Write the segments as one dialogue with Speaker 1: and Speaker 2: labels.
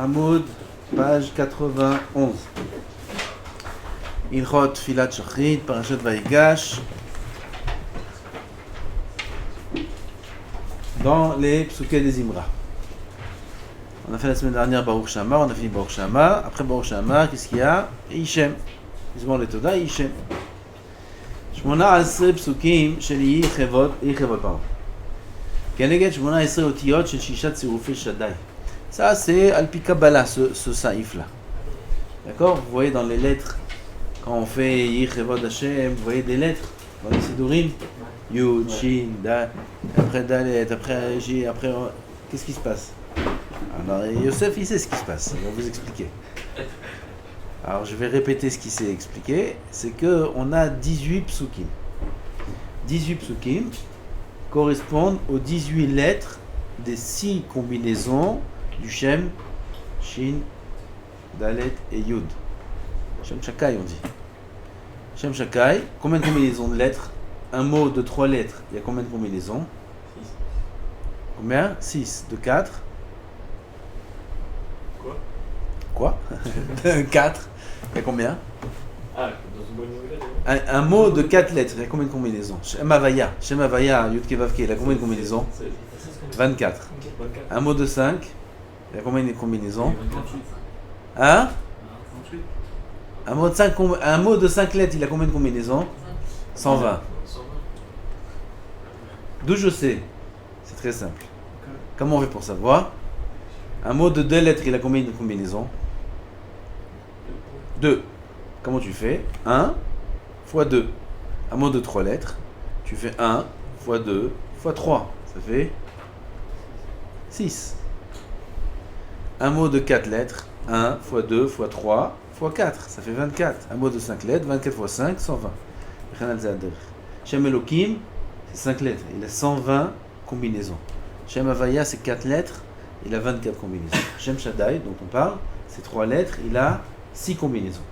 Speaker 1: Hamoud, page 91. Ilchot Filat Shachrit, Parashat Vayigash. Dans les psuké des Imra. On a fait la semaine dernière Baruch Shama, on a fini Baruch Shama. Après Baruch Shama, qu'est-ce qu'il y a? Yishem. Yismor le Toda, Yishem. 18 פסוקים של יהי חבוד, כנגד 18 אותיות של 6 צירופי שדי. Ça c'est al pi Kabbalah, ce saïf-là. D'accord? Vous voyez dans les lettres, quand on fait Yhi Chevod Hashem, vous voyez des lettres dans les Sidurim, Yud, Shin, Da, après Dalet, après J, après... Qu'est-ce qui se passe? Alors Yosef, il sait ce qui se passe, il va vous expliquer. Alors je vais répéter ce qui s'est expliqué, c'est qu'on a 18 psukim. 18 psukim correspondent aux 18 lettres des 6 combinaisons du Shem, Shin, Dalet et Yud. Shem Shakai on dit. Shem Shakai, combien de combinaisons de lettres? Un mot de 3 lettres, il y a combien de combinaisons?
Speaker 2: 6.
Speaker 1: Combien? 6. De 4? Quoi? 4. Il y a combien?
Speaker 2: Ah, dans une bonne nouvelle.
Speaker 1: Un mot de 4 lettres, il y a combien de combinaisons? Shem Havaya, Yud Kevavke, il y a combien de combinaisons? 24. Un mot de 5, il y a combien de combinaisons?
Speaker 2: 28.
Speaker 1: Hein? Un mot de 5 lettres, il a combien de combinaisons? 120. D'où je sais? C'est très simple. Comment on fait pour savoir? Un mot de 2 lettres, il a combien de combinaisons? 2. Comment tu fais? 1 fois 2. Un mot de 3 lettres, tu fais 1 fois 2 fois 3. Ça fait 6. Un mot de 4 lettres, 1 fois 2 fois 3 fois 4. Ça fait 24. Un mot de 5 lettres, 24 fois 5, 120. Shem Elohim, c'est 5 lettres. Il a 120 combinaisons. Shem Havaya, c'est 4 lettres. Il a 24 combinaisons. Shem Shaddai, dont on parle, c'est 3 lettres. Il a 6 combinaisons.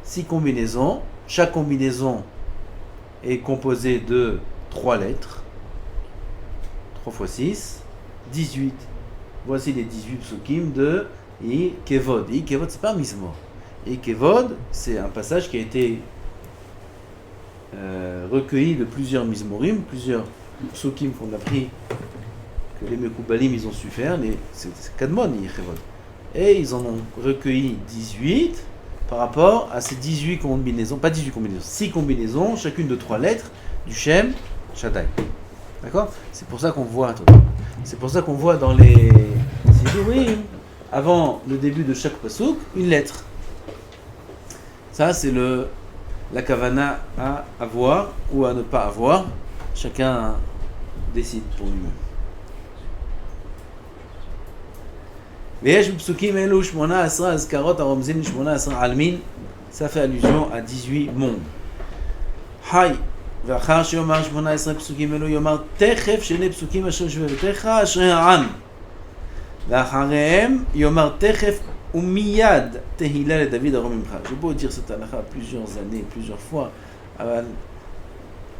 Speaker 1: 6 combinaisons. Chaque combinaison est composée de 3 lettres. 3 fois 6, 18. Voici les 18 psukim de Yhi Kevod. Yhi Kevod, c'est pas un mismor. Yhi Kevod, c'est un passage qui a été recueilli de plusieurs mismorim, plusieurs psukim qu'on a pris, que les Mekoubalim ils ont su faire, c'est Kadmon Yhi Kevod. Et ils en ont recueilli 18 par rapport à ces 18 combinaisons, pas 18 combinaisons, 6 combinaisons, chacune de 3 lettres, du Shem Shaddai. D'accord? C'est pour ça qu'on voit, dans les Sidurim, avant le début de chaque pasuk, une lettre. Ça, c'est la kavana à avoir ou à ne pas avoir. Chacun décide pour lui-même. ויש בפסוקים אלו 18 אזכרות הרומזים ל-18 עלמין, ça fait allusion à 18 mondes. היי, ואחר שיאמר 18 פסוקים אלו יאמר תכף שני פסוקים אשר שבבתך אשרי העם. ואחריהם יאמר תכף ומיד תהילה לדוד ארום ממך. J'ai beau dire cette halakha plusieurs années, plusieurs fois, je ne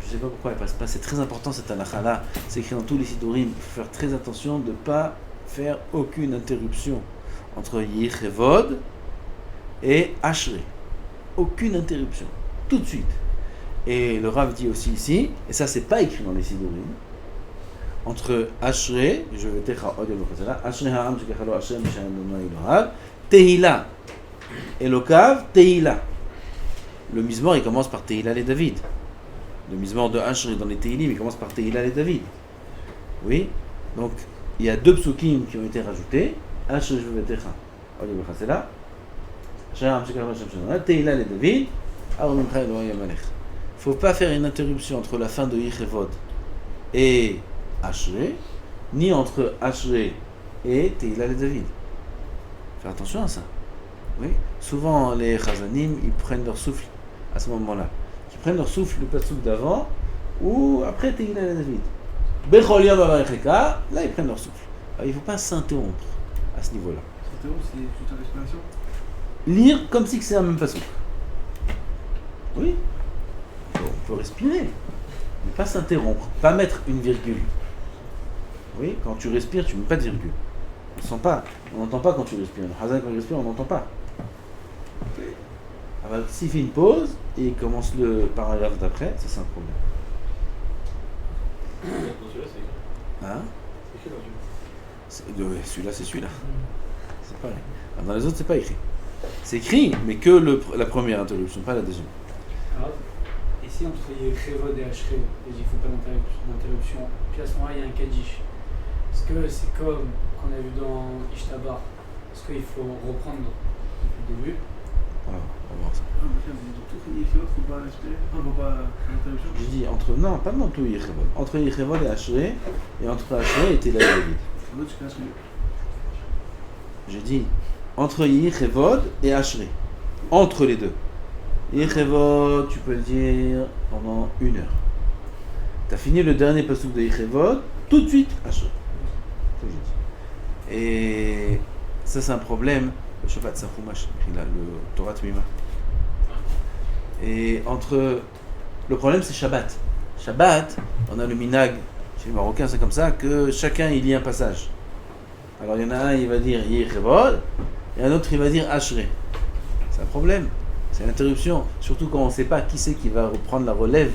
Speaker 1: sais pas pourquoi elle passe pas, c'est très important cette halakha là, c'est écrit dans tous les sidurim, il faut faire très attention de ne pas faire aucune interruption entre Yhi Chevod et Ashrei. Aucune interruption. Tout de suite. Et le Rav dit aussi ici, et ça c'est pas écrit dans les Sidurim, entre Ashrei, je vais te Ashrei ha'am shekachalo Hashem mishan Adonai Elohav, Tehila, Elokav, Tehila. Le Mizmor il commence par Tehila les David. Le Mizmor de Ashrei dans les Tehilim il commence par Tehila les David. Oui, donc il y a 2 psukim qui ont été rajoutés. Ashrei shvevetecha, c'est là. Tehila le David, Aron Mincha Elohai Yamalech. Il ne faut pas faire une interruption entre la fin de Yhi Chevod et Ashrei, ni entre Ashrei et Tehila le David. Faire attention à ça. Oui. Souvent les Chazanim, ils prennent leur souffle à ce moment-là. Ils prennent leur souffle le pasuk d'avant ou après Tehila le David. Bechol Yom Avarecheka, là ils prennent leur souffle. Alors, il ne faut pas s'interrompre à ce niveau-là.
Speaker 3: S'interrompre, c'est toute la respiration.
Speaker 1: Lire comme si c'est un même pasuk. Oui. On peut respirer, mais pas s'interrompre, pas mettre une virgule. Oui, quand tu respires, tu ne mets pas de virgule. On sent pas. On n'entend pas quand tu respires. Le Hazan, quand il respire, on n'entend pas. Alors, s'il fait une pause et il commence le paragraphe d'après, ça c'est un problème.
Speaker 2: Dans celui-là, c'est écrit.
Speaker 1: Hein?
Speaker 2: C'est écrit dans celui-là.
Speaker 1: Celui-là, c'est celui-là. C'est pareil. Alors, dans les autres, c'est pas écrit. C'est écrit, mais que la première interruption, pas la deuxième.
Speaker 4: Alors, ici, entre Yechevod et Ashre, il ne faut pas d'interruption. Puis à ce moment-là, il y a un Kaddish. Est-ce que c'est comme qu'on a vu dans Ishtabar? Est-ce qu'il faut reprendre depuis le début?
Speaker 1: Voilà, on va voir ça.
Speaker 3: Ah, mais dans tout Yechevod, il ne faut pas respirer. Il ne faut pas l'interruption.
Speaker 1: J'ai dit entre. Non, pas dans tout Yechevod. Entre Yechevod et Ashrei, et entre Ashrei et Tel Aviv.
Speaker 3: L'autre, je casse le.
Speaker 1: J'ai dit entre Yechevod et Ashrei. Entre les deux. Yechevod, tu peux le dire pendant 1 heure. Tu as fini le dernier passouk de Yechevod, tout de suite Ashrei. C'est ce que j'ai dit. Et ça, c'est un problème. Le Shabbat, c'est un chumash, écrit là, le Torah Tmima. Et entre. Le problème, c'est Shabbat. Shabbat, on a le minag, chez les Marocains, c'est comme ça, que chacun il lit un passage. Alors il y en a un, il va dire Yechevod, et un autre, il va dire Ashrei. C'est un problème. C'est l'interruption. Surtout quand on ne sait pas qui c'est qui va reprendre la relève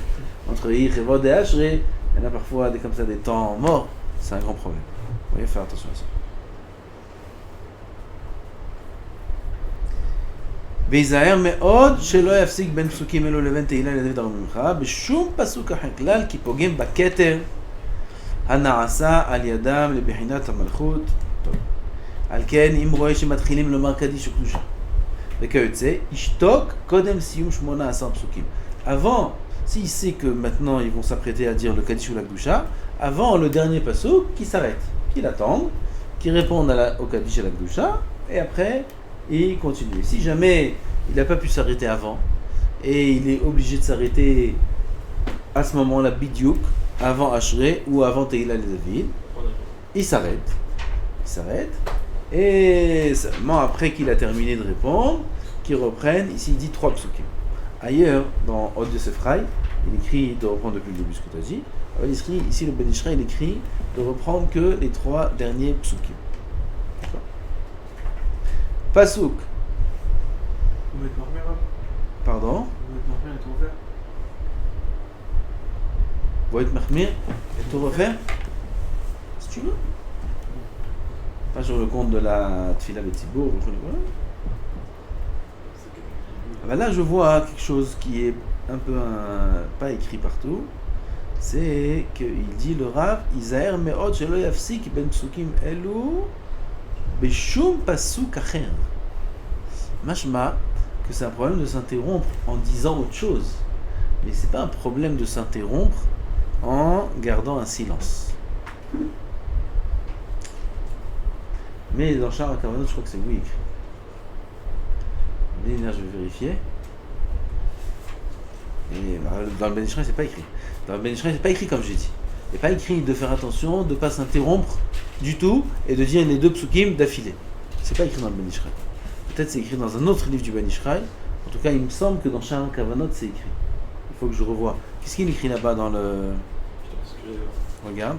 Speaker 1: entre Yechevod et Ashrei. Il y en a parfois comme ça des temps morts. C'est un grand problème. Vous voyez, faire attention à ça. ויזהר מאוד שלא יפסיק בין פסוקים אלו לבין תהילה לדוד הרממך בשום פסוק אחר כלל כי פוגם בכתר הנעשה על ידם לבחינת המלכות. טוב. על כן אם רואה שמתחילים לומר קדיש וקדושה וכיוצא ישתוק קודם סיום 18 פסוקים. Avant, s'il sait que maintenant ils vont s'apprêter à dire le Kaddish ou la Kedusha, avant le dernier pasuk, qu'il s'arrête, qu'il attende, qu'il réponde au Kaddish et à la Kedusha, et après il continue. Si jamais il n'a pas pu s'arrêter avant, et il est obligé de s'arrêter à ce moment-là, bidiouk, avant Ashrei ou avant Tehillah et David, il s'arrête, et seulement après qu'il a terminé de répondre, qu'il reprenne. Ici il dit 3 psukim. Ailleurs, dans Od Yosef Rai, il écrit de reprendre depuis le début ce que tu as dit. Alors, ici, le Ben Ish Chai, il écrit de reprendre que les 3 derniers psukim. D'accord. Pasuk.
Speaker 3: Vous mettez Marmer là?
Speaker 1: Pardon.
Speaker 3: Vous mettez Marmer et tout refaire?
Speaker 1: Voit Mahmir et tout refaire si tu veux. Pas sur le compte de la Tfila Betzibour. Voilà. Ah ben là, je vois quelque chose qui est un peu pas écrit partout. C'est qu'il dit le Rav Izaher me'od shelo yafsik ben psukim elu beshum pasuk acher. Mashma que c'est un problème de s'interrompre en disant autre chose, mais c'est pas un problème de s'interrompre en gardant un silence. Mais dans Sha'ar HaKavanot, je crois que c'est oui écrit. Je vais vérifier. Et dans le Ben Ish Chai, c'est pas écrit. Dans le Ben Ish Chai, c'est pas écrit comme j'ai dit. Il n'est pas écrit de faire attention, de ne pas s'interrompre du tout et de dire les 2 psukim d'affilée. C'est pas écrit dans le Ben Ish Chai. Peut-être c'est écrit dans un autre livre du Ben Ish Chai. En tout cas, il me semble que dans Sha'ar HaKavanot, c'est écrit. Il faut que je revoie. Qu'est-ce qu'il écrit là-bas dans le. Regarde.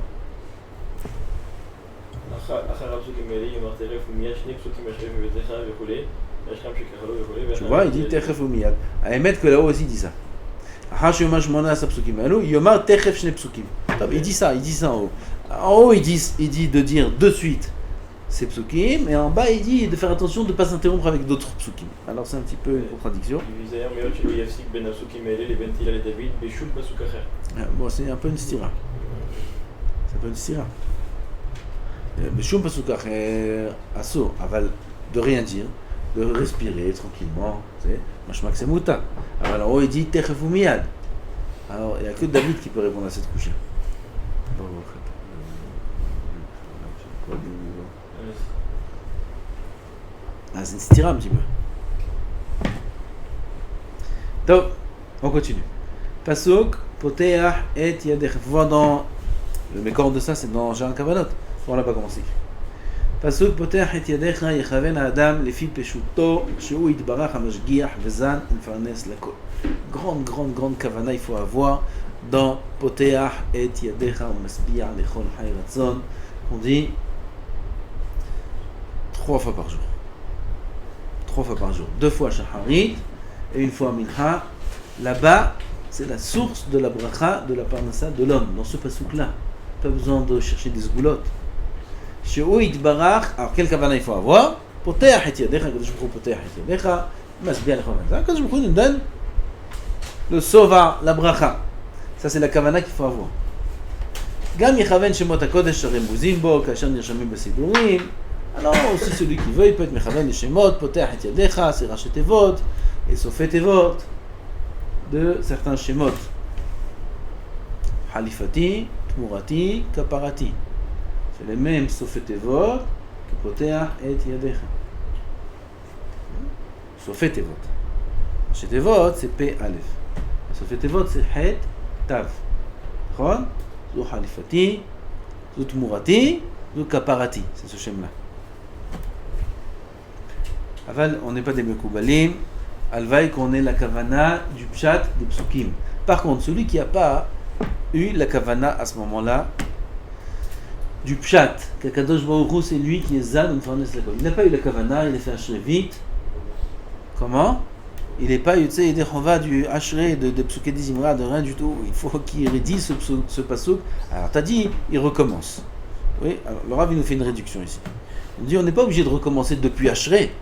Speaker 1: Tu vois, il dit Techef Umiyad. À émettre que là-haut aussi il dit ça. Il dit ça en haut. En haut, il dit de dire de suite ces psukim, et en bas, il dit de faire attention de ne pas s'interrompre avec d'autres psukim. Alors c'est un petit peu une contradiction. Bon, c'est un peu une stira. Beshum pasuk acher asso, aval de rien dire, de respirer tranquillement, c'est mashmak c'est muta. Alors en haut il dit techef umiyad. Alors il n'y a que David qui peut répondre à cette couche. Ah, c'est une stira un petit peu. Donc, on continue. Pasuk poteach et yadech. Voir dans le mécor de ça, c'est dans Sha'ar HaKavanot. On n'a pas commencé. פסוק פותח את ידיך יכוון האדם לפי פשוטו שהוא יתברך המשגיח וזן ומפרנס לכל. grande כוונה il faut avoir dans פותח את ידיך ומשביע לכל חי רצון. On dit 3 fois par jour. 3 fois par jour. 2 fois shaharit et 1 fois mincha. Là-bas, c'est la source de la bracha, de la parnassa de l'homme, dans ce pasouk-là. Pas besoin de chercher des sgoulottes. Chez Ouid Barach, alors quel kavana il faut avoir? Poteach et yadecha, Kadosh Baruch Hu poteach et yadecha, masbia lecha, Kadosh Baruch Hu nous donne le sova, la bracha. Ça c'est la kavana qu'il faut avoir. Gam yechaven shemot hakodesh sharem buzim bo, kasher nirshamim besidurim. Alors aussi celui qui veut, il peut être mechaven les shemot, poteach et yadecha, c'est rachet tevot, et sofet tevot, de certains shemot. Halifati, tmurati, kaparati. C'est les mêmes sofet tevot que poteach et yadecha. Sofet tevot. Rachet tevot c'est P Aleph. סופי תיבות זה ח' תו, נכון? זו חליפתי, זו תמורתי, זו כפרתי, c'est ce שם là. אבל on n'est pas des מקובלים, הלוואי qu'on ait la kavana du pshat des psukim. Par contre, celui qui n'a pas eu la kavana à ce moment-là, du pshat, qu'Akadosh Baruch Hu c'est lui qui est zan, il n'a pas eu la kavana, il a fait ashre vite. Comment? Il n'est pas utilisé des chova du hachré, de psuké des imra, de rien du tout. Il faut qu'il rédise ce pasouk. Alors, t'as dit, il recommence. Oui, alors le Rav, il nous fait une réduction ici. Il dit, on n'est pas obligé de recommencer depuis hachré.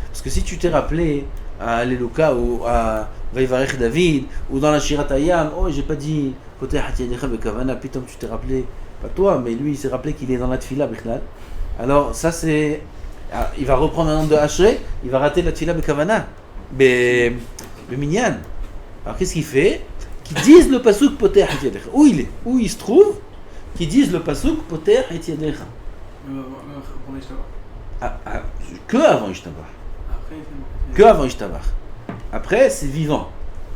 Speaker 1: Parce que si tu t'es rappelé à Aleluka ou à Vaivarech David, ou dans la Shirat Hayam, oh, j'ai pas dit, côté Hatiyadecha Bekavana, putain, tu t'es rappelé, pas toi, mais lui, il s'est rappelé qu'il est dans la Tfila, Bichlal. Alors, ça, c'est. Alors, il va reprendre un nom de hachré, il va rater la Tfila Bekavana. Le minyan. Alors qu'est-ce qu'il fait? Qu'ils disent le pasouk poter et yadecha. Où il est? Où il se trouve? Qu'ils disent le pasouk poter et yadecha. Que avant Ishtabach. Que avant Ishtabach. Après c'est vivant.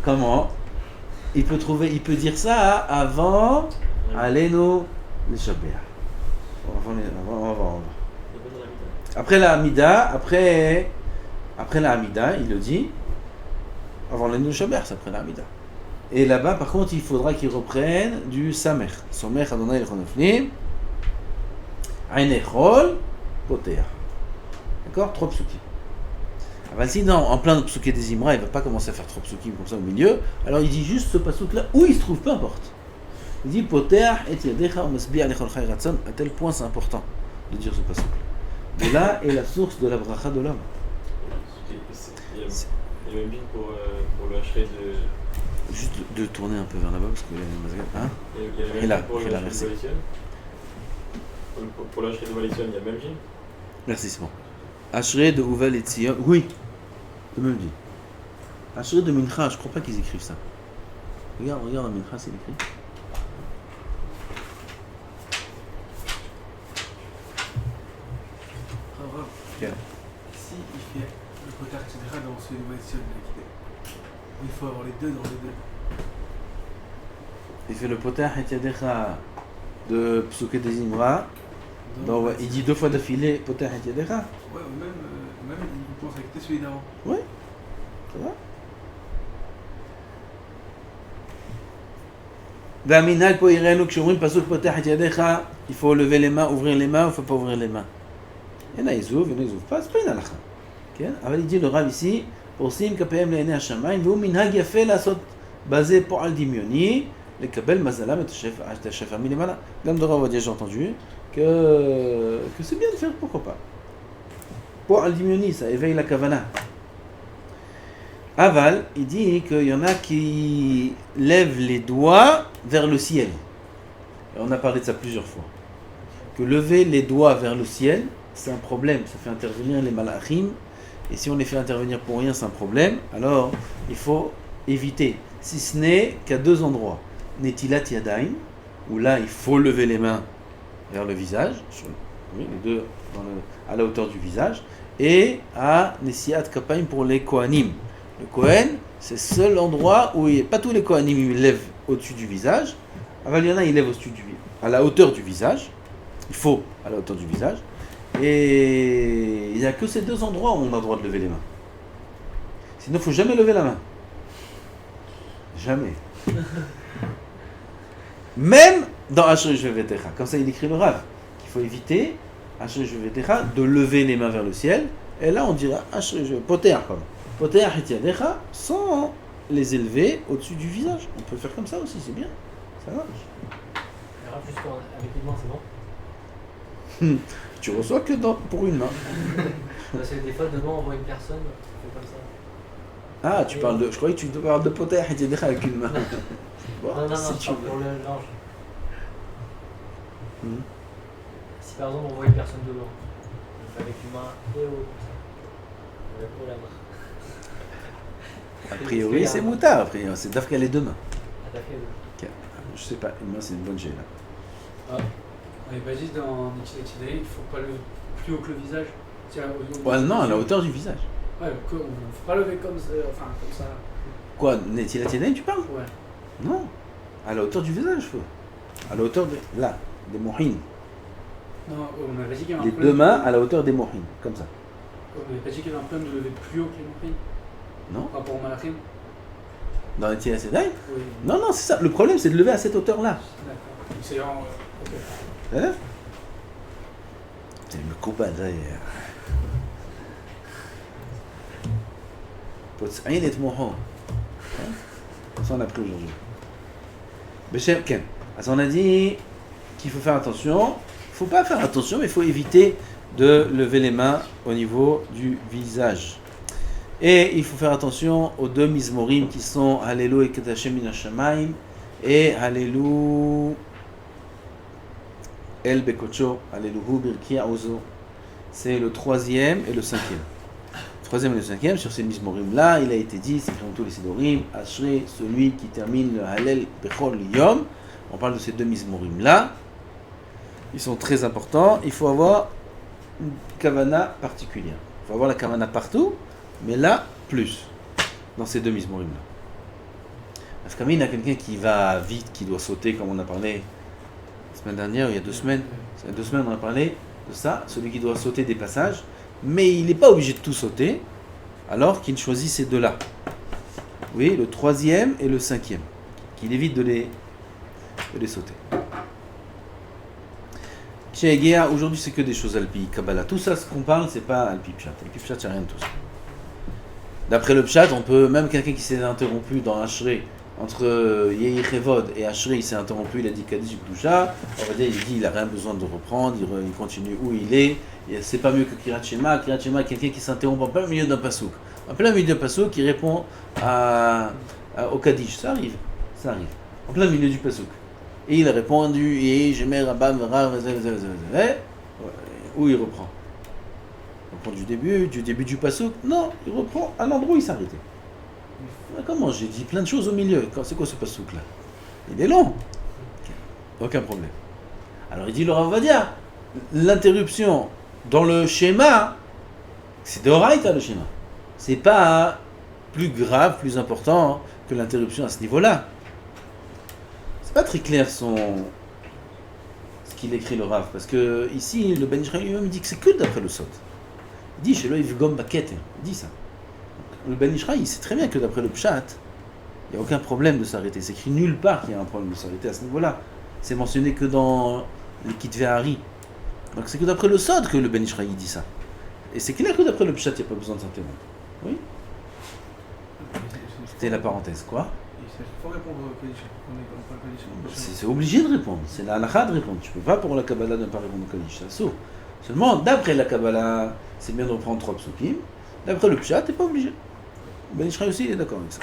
Speaker 1: Comment? Il peut dire ça avant Aleno le Shabbat. On va voir. Après la Hamida, après la Hamida, il le dit, avant le Shabbat, c'est après la Hamida. Et là-bas, par contre, il faudra qu'il reprenne du Samer. Somer Adonai Lechonofnim, Ainechol, Poter. D'accord? 3 psukim. Alors, si en plein de psuké des Imra, il ne va pas commencer à faire 3 psukim comme ça au milieu, alors il dit juste ce pasouk-là, où il se trouve, peu importe. Il dit Poter et Yadecha, Masbi'a Lechol Chai Ratzon, à tel point c'est important de dire ce pasouk. De là est la source de la bracha de l'homme.
Speaker 2: Il y a même bien pour le hachré de.
Speaker 1: Juste de tourner un peu vers là-bas parce que hein?
Speaker 2: Il y a même pour le hachré de Valition. Pour le hachré de Valition, il y a même bien.
Speaker 1: Merci, c'est bon. Hachré de Uval et Tzion, oui, le même dit. Hachré de Mincha, je crois pas qu'ils écrivent ça. Regarde dans Mincha, c'est écrit.
Speaker 3: Si il fait le potar etc. dans ce nouvel ciel il faut avoir les deux dans les deux.
Speaker 1: Il fait le potar et yadecha de Psuké des Imra. Il dit 2 fois d'affilée potar et yadecha.
Speaker 3: Ouais, même il pense avec celui d'avant.
Speaker 1: Oui, ça va. Vaminal po irenu kshomrim pasuk potar et yadecha. Il faut lever les mains, ouvrir les mains, il ne faut pas ouvrir les mains. Il y en a, ils ouvrent pas, c'est pas une halakha. אבל il dit le Rav ici, פורסים כפיהם לעיני השמיים, והוא מנהג יפה לעשות בזה פועל דמיוני, לקבל מזלם את השפע מלמעלה. גם de Rav Ovadia, j'ai entendu que c'est bien de faire, pourquoi pas. פועל דמיוני, ça éveille la kavana. Aval, il dit qu'il y en a qui lèvent les doigts vers le ciel. Et on a parlé de ça plusieurs fois. Que lever les doigts vers le ciel, c'est un problème, ça fait intervenir les malachim, et si on les fait intervenir pour rien, c'est un problème, alors il faut éviter, si ce n'est qu'à 2 endroits. Netilat Yadayim, où là il faut lever les mains vers le visage, oui, les deux à la hauteur du visage, et à Nesiat Kapaim pour les Kohanim. Le Kohen, c'est le seul endroit où pas tous les Kohanim ils lèvent au-dessus du visage, il y en a ils lèvent à la hauteur du visage, il faut à la hauteur du visage. Et il n'y a que ces 2 endroits où on a le droit de lever les mains. Sinon, il ne faut jamais lever la main. Jamais. Même dans Hachré Shvevetecha. Comme ça, il écrit le Rav. Qu'il faut éviter Ashrei Shvetecha, de lever les mains vers le ciel. Et là, on dira Poter, comme. Poter et Yadecha, sans les élever au-dessus du visage. On peut faire comme ça aussi, c'est bien. Ça marche.
Speaker 5: Alors, juste avec une main, c'est bon?
Speaker 1: Tu reçois que pour une main.
Speaker 5: Parce que des fois, devant, on voit une personne, on fait comme ça.
Speaker 1: Ah, tu parles de. Je croyais que tu parles de Poter et Yadecha avec une main. Bon,
Speaker 5: non,
Speaker 1: si
Speaker 5: je
Speaker 1: tu
Speaker 5: parle
Speaker 1: veux.
Speaker 5: pour le large.
Speaker 1: Hmm.
Speaker 5: Si par exemple, on voit une personne devant, on fait avec une main et haut, comme ça. Avec haut la main.
Speaker 1: A priori, c'est moutard. A priori, c'est d'afka les deux mains.
Speaker 5: Attaquer le.
Speaker 1: Je sais pas, une main, c'est une bonne G là.
Speaker 4: On n'avait pas dit dans Netilat Yadayim, il ne faut pas lever plus haut que le visage.
Speaker 1: Ouais, non, à la hauteur du visage.
Speaker 4: Ouais, il ne faut pas lever comme ça. Enfin, comme ça.
Speaker 1: Quoi, Netilat Yadayim, tu parles?
Speaker 4: Ouais.
Speaker 1: Non, à la hauteur du visage, faut. À la hauteur de. Là, des mohines.
Speaker 4: Non, on avait dit qu'il y avait un
Speaker 1: Les
Speaker 4: problème.
Speaker 1: deux mains à la hauteur des mohines, comme ça.
Speaker 4: On n'avait pas dit qu'il y avait un problème de lever plus haut que les montagnes
Speaker 1: Non?
Speaker 4: par rapport au malachim.
Speaker 1: Dans Netilat Yadayim?
Speaker 4: Oui.
Speaker 1: Non, non, c'est ça. Le problème, c'est de lever à cette hauteur-là.
Speaker 4: D'accord. C'est en. Ok.
Speaker 1: Hein? C'est le combat d'ailleurs. Pots'aïn et Mohon. Ça, on a pris aujourd'hui. Beshem Ken. On a dit qu'il faut faire attention. Il ne faut pas faire attention, mais il faut éviter de lever les mains au niveau du visage. Et il faut faire attention aux deux mizmorim qui sont Hallelu et Kedashem min Hashamayim et Hallelu El Bekocho, Hallelu Birki Aozo. C'est le troisième et le cinquième. Le troisième et le cinquième, sur ces mizmorim-là, il a été dit, c'est comme tous les Sidorim, Ashrei, celui qui termine le Hallel Bechol Yom. On parle de ces deux mizmorim-là. Ils sont très importants. Il faut avoir une kavana particulière. Il faut avoir la kavana partout, mais là, plus. Dans ces deux mizmorim-là. Parce qu'il y a quelqu'un qui va vite, qui doit sauter, comme on a parlé la semaine dernière, il y a 2 semaines. Il y a 2 semaines, on a parlé de ça. Celui qui doit sauter des passages. Mais il n'est pas obligé de tout sauter, alors qu'il choisit ces deux-là. Oui, le troisième et le cinquième. Qu'il évite de les sauter. Chez Egea, aujourd'hui c'est que des choses Alpi, Kabbalah. Tout ça, ce qu'on parle, c'est pas Alpi Pshat. Alpi Pshat, c'est rien de tout ça. D'après le Pshat, on peut, même quelqu'un qui s'est interrompu dans Ashrei, entre Yehi Chevod et Ashrei, il s'est interrompu, il a dit Kaddish B'dusha, on va dire, il dit, il n'a rien besoin de reprendre, il continue où il est. Et c'est pas mieux que Kirat Shema. Kirat Shema, quelqu'un qui s'interrompt en plein milieu d'un pasouk. En plein milieu d'un pasouk, qui répond au Kaddish. Ça arrive. En plein milieu du pasouk. Et il a répondu, et je mets Rabam, où il reprend. Il reprend du début du pasouk. Non, il reprend à l'endroit où il s'est arrêté. Comment? J'ai dit plein de choses au milieu. C'est quoi ce pasouk là? Il est long. Aucun problème. Alors il dit le Rav Ovadia, l'interruption dans le schéma, c'est de Horaïta le schéma. C'est pas plus grave, plus important que l'interruption à ce niveau-là. C'est pas très clair ce qu'il écrit le Rav, parce que ici le Ben Ishraï lui-même dit que c'est que d'après le Sod. Il dit chez lui Yvgom Baket, il dit ça. Le Ben Ishraï, il sait très bien que d'après le Pshat, il n'y a aucun problème de s'arrêter. C'est écrit nulle part qu'il y a un problème de s'arrêter à ce niveau-là. C'est mentionné que dans les Kitvei Hari. Donc c'est que d'après le Sod que le Ben Ishraï dit ça. Et c'est clair que d'après le Pshat, il n'y a pas besoin de s'interrompre. Oui. C'était la parenthèse, quoi.
Speaker 3: Il faut répondre au Kaddish. On parle Kaddish.
Speaker 1: C'est obligé de répondre. C'est la halakha de répondre. Tu ne peux pas pour la Kabbalah ne pas répondre au Kaddish. C'est assourd. Seulement, d'après la Kabbalah, c'est bien de reprendre 3 psukim. D'après le Pshat, tu n'es pas obligé. Ben Ishraï aussi, il est d'accord avec ça.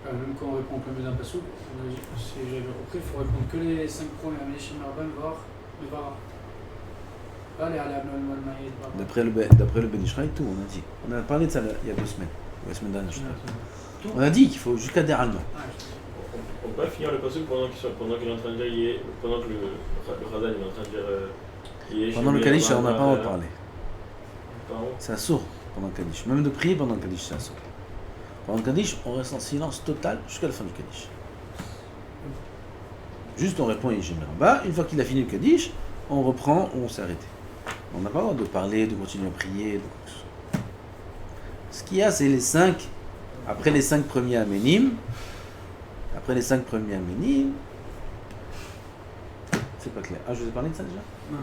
Speaker 4: Même quand on répond au premier d'un pasouk, si j'avais compris, il faut répondre que les 5 premiers, Amishim Arban, Var, le Vara. Pas les Alab, le Maïd, Var.
Speaker 1: D'après le Ben Ishraï, tout, on a dit. On a parlé de ça il y a 2 semaines. La semaine dernière, je crois. On a dit qu'il faut jusqu'à Der Alma.
Speaker 2: On peut pas finir le passage pendant qu'il est en train de dire, pendant que le Khazan est en train de dire.
Speaker 1: Pendant le Kaddish, on n'a pas le droit de parler.
Speaker 2: Pardon.
Speaker 1: C'est assourd pendant le Kaddish. Même de prier pendant le Kaddish, c'est assourd. Pendant le Kaddish, on reste en silence total jusqu'à la fin du Kaddish. Juste on répond Yeshem Rabba. Une fois qu'il a fini le Kaddish, on reprend, on s'est arrêté. On n'a pas le droit de parler, de continuer à prier, de quoi que ce soit. Ce qu'il y a, c'est les 5. Après les 5 premiers Aménim, c'est pas clair. Ah, je vous ai parlé de ça déjà?
Speaker 3: Non,